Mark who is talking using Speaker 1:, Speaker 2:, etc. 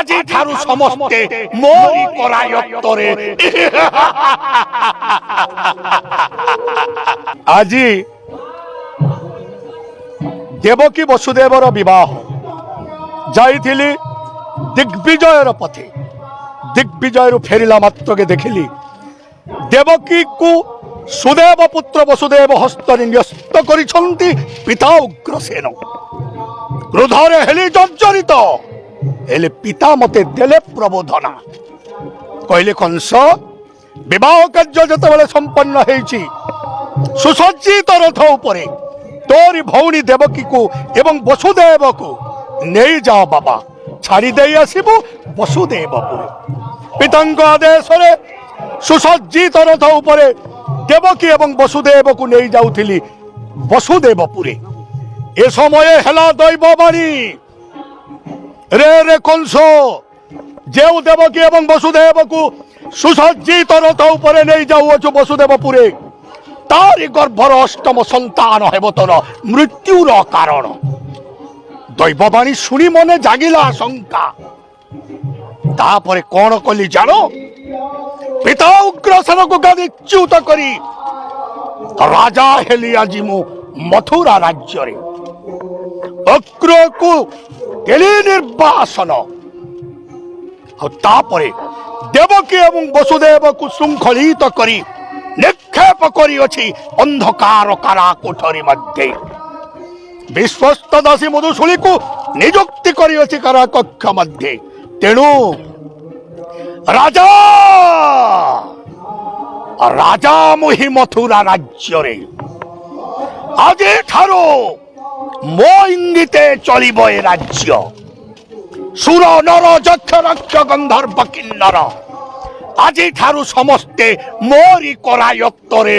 Speaker 1: আজি ঠারু সমস্তে মোরি কৰায়ত্তরে। আজি দেবকী বসুদেৱৰ বিবাহ যাইଥିଲି দিগ্বিজয়ৰ পথে। দিগ্বিজয়ରୁ ଫେରିଲା ମାତ୍ରକେ ଦେଖିଲି ଦେବକୀକୁ ସୁଦେବ ପୁତ୍ର ବସୁଦେବ ହସ୍ତରେ ନ୍ୟସ୍ତ କରିଛନ୍ତି ପିତା ଉଗ୍ରସେନ। କ୍ରୋଧରେ ହେଲି ଜର୍ଜରିତ, ହେଲେ ପିତା ମତେ ଦେଲେ ପ୍ରବୋଧନା। କହିଲେ କଂସ, ବିବାହ କାର୍ଯ୍ୟ ଯେତେବେଳେ ସମ୍ପନ୍ନ ହେଇଛି, ସୁସଜ୍ଜିତ ରଥ ଉପରେ ତୋରି ଭଉଣୀ ଦେବକୀକୁ ଏବଂ ବସୁଦେବକୁ ନେଇଯାଅ ବାବା, ଛାଡ଼ି ଦେଇ ଆସିବୁ ବସୁଦେବପୁର। ପିତାଙ୍କ ଆଦେଶରେ ସୁସଜ୍ଜିତ ରଥ ଉପରେ ଦେବକୀ ଏବଂ ବସୁଦେବକୁ ନେଇ ଯାଉଥିଲି ବସୁଦେବପୁରେ। ଏ ସମୟ ହେଲା ଦୈବବାଣୀ, ରେ ରେ କଂସ, ଯେଉଁ ଦେବକୀ ଏବଂ ବସୁଦେବକୁ ସୁସଜ୍ଜିତ ରଥ ଉପରେ ନେଇ ଯାଉଅଛୁ ବସୁଦେବପୁରେ, ତାରି ଗର୍ଭର ଅଷ୍ଟମ ସନ୍ତାନ ହେବ ତୋର ମୃତ୍ୟୁର କାରଣ। ଦୈବବାଣୀ ଶୁଣି ମନେ ଜାଗିଲା ଆଶଙ୍କା। ତାପରେ କଣ କଲି ଜାଣ? ପିତା ଉଗ୍ରସେନକୁ ଗାଦିଚ୍ୟୁତ କରି ରାଜା ହେଲି ଆଜି ମୁଁ ମଥୁରା ରାଜ୍ୟରେ। ଅକ୍ରକୁ ଦେଲି ନିର୍ବାସନ। ଆଉ ତାପରେ ଦେବକୀ ଏବଂ ବସୁଦେବକୁ ଶୃଙ୍ଖଳିତ କରି ନିକ୍ଷେପ କରିଅଛି ଅନ୍ଧକାର କାରା କୋଠରୀ ମଧ୍ୟରେ। ବିଶ୍ୱସ୍ତ ଦାସୀ ମଧୁଶୂଳୀକୁ ନିଯୁକ୍ତି କରିଅଛି କାରାକକ୍ଷ ମଧ୍ୟରେ। ତେଣୁ ରାଜା ମୁହିଁ ମଥୁରା ରାଜ୍ୟରେ। ଆଜିଠାରୁ ମୋ ଇଙ୍ଗିତେ ଚଳିବ ଏ ରାଜ୍ୟ। ସୁର ନର ଯକ୍ଷ ରକ୍ଷ ଗନ୍ଧର୍ବ କିନ୍ନର ଆଜିଠାରୁ ସମସ୍ତେ ମୋରି କରାୟତ୍ତରେ।